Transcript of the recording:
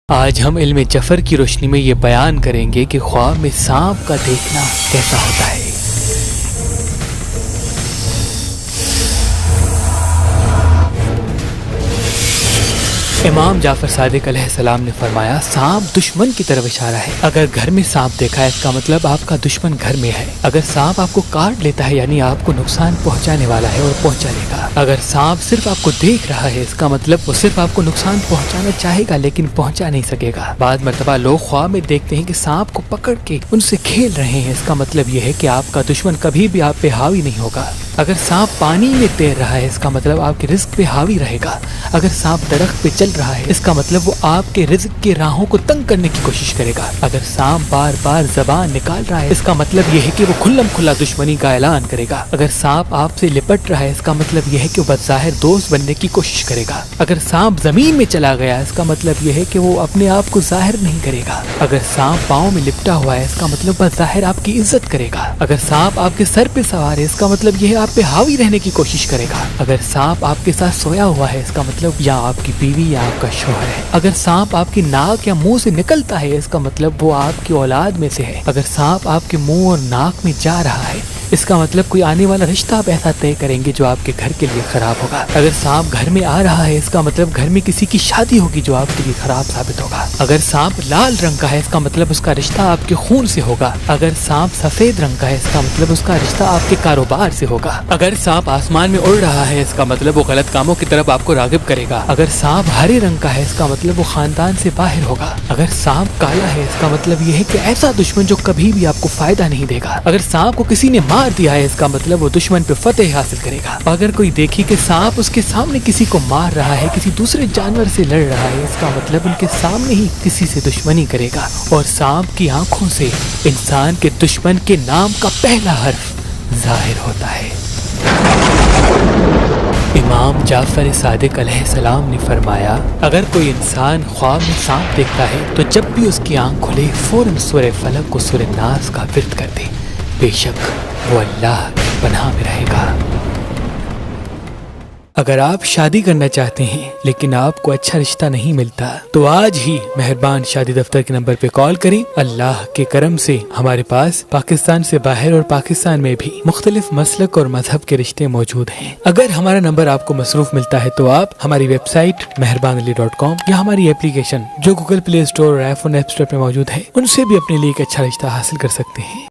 آج ہم علم جفر کی روشنی میں یہ بیان کریں گے کہ خواب میں سانپ کا دیکھنا کیسا ہوتا ہے۔ امام جعفر صادق علیہ السلام نے فرمایا، سانپ دشمن کی طرف اشارہ ہے۔ اگر گھر میں سانپ دیکھا ہے اس کا مطلب آپ کا دشمن گھر میں ہے۔ اگر سانپ آپ کو کاٹ لیتا ہے یعنی آپ کو نقصان پہنچانے والا ہے اور پہنچا لے گا۔ اگر سانپ صرف آپ کو دیکھ رہا ہے اس کا مطلب وہ صرف آپ کو نقصان پہنچانا چاہے گا لیکن پہنچا نہیں سکے گا۔ بعض مرتبہ لوگ خواب میں دیکھتے ہیں کہ سانپ کو پکڑ کے ان سے کھیل رہے ہیں، اس کا مطلب یہ ہے کہ آپ کا دشمن کبھی بھی آپ پہ حاوی نہیں ہوگا۔ اگر سانپ پانی میں تیر رہا ہے اس کا مطلب آپ کے رزق پہ حاوی رہے گا۔ اگر سانپ درخت پہ چل رہا ہے اس کا مطلب وہ آپ کے رزق کی راہوں کو تنگ کرنے کی کوشش کرے گا۔ اگر سانپ بار بار زبان نکال رہا ہے اس کا مطلب یہ ہے کہ وہ کھلم کھلا دشمنی کا اعلان کرے گا۔ اگر سانپ آپ سے لپٹ رہا ہے اس کا مطلب یہ ہے کہ وہ بظاہر دوست بننے کی کوشش کرے گا۔ اگر سانپ زمین میں چلا گیا اس کا مطلب یہ ہے کہ وہ اپنے آپ کو ظاہر نہیں کرے گا۔ اگر سانپ پاؤں میں لپٹا ہوا ہے اس کا مطلب بظاہر آپ کی عزت کرے گا۔ اگر سانپ آپ کے سر پہ سوار ہے اس کا مطلب یہ ہے آپ پہ حاوی رہنے کی کوشش کرے گا۔ اگر سانپ آپ کے ساتھ سویا ہوا ہے اس کا مطلب یا آپ کی بیوی یا آپ کا شوہر ہے۔ اگر سانپ آپ کی ناک یا منہ سے نکلتا ہے اس کا مطلب وہ آپ کی اولاد میں سے ہے۔ اگر سانپ آپ کے منہ اور ناک میں جا رہا ہے اس کا مطلب کوئی آنے والا رشتہ آپ ایسا طے کریں گے جو آپ کے گھر کے لیے خراب ہوگا۔ اگر سانپ گھر میں آ رہا ہے اس کا مطلب گھر میں کسی کی شادی ہوگی جو آپ کے لیے خراب ثابت ہوگا۔ اگر سانپ لال رنگ کا ہے اس کا مطلب اس کا رشتہ آپ کے خون سے ہوگا۔ اگر سانپ سفید رنگ کا ہے اس کا مطلب اس کا رشتہ آپ کے کاروبار سے ہوگا۔ اگر سانپ آسمان میں اڑ رہا ہے اس کا مطلب وہ غلط کاموں کی طرف آپ کو راغب کرے گا۔ اگر سانپ ہرے رنگ کا ہے اس کا مطلب وہ خاندان سے باہر ہوگا۔ اگر سانپ کالا ہے اس کا مطلب یہ ہے کہ ایسا دشمن جو کبھی بھی آپ کو فائدہ نہیں دے گا۔ اگر سانپ کو کسی نے مار دیا ہے اس کا مطلب وہ دشمن پہ فتح حاصل کرے گا۔ اگر کوئی دیکھی کہ سانپ اس کے سامنے کسی کو مار رہا ہے، کسی دوسرے جانور سے لڑ رہا ہے اس کا مطلب ان کے سامنے ہی کسی سے دشمنی کرے گا۔ اور سانپ کی آنکھوں سے انسان کے دشمن کے نام کا پہلا حرف ظاہر ہوتا ہے۔ امام جعفر صادق علیہ السلام نے فرمایا، اگر کوئی انسان خواب میں سانپ دیکھتا ہے تو جب بھی اس کی آنکھ کھلے فوراً سورہ فلق کو سورہ ناس کا ورد کر دے، بے شک وہ اللہ کی پناہ میں رہے گا۔ اگر آپ شادی کرنا چاہتے ہیں لیکن آپ کو اچھا رشتہ نہیں ملتا تو آج ہی مہربان شادی دفتر کے نمبر پہ کال کریں۔ اللہ کے کرم سے ہمارے پاس پاکستان سے باہر اور پاکستان میں بھی مختلف مسلک اور مذہب کے رشتے موجود ہیں۔ اگر ہمارا نمبر آپ کو مصروف ملتا ہے تو آپ ہماری ویب سائٹ mehrabanali.com یا ہماری اپلیکیشن جو گوگل پلے اسٹور اور آئی فون ایپ اسٹور پہ موجود ہے ان سے بھی اپنے لیے ایک اچھا رشتہ حاصل کر سکتے ہیں۔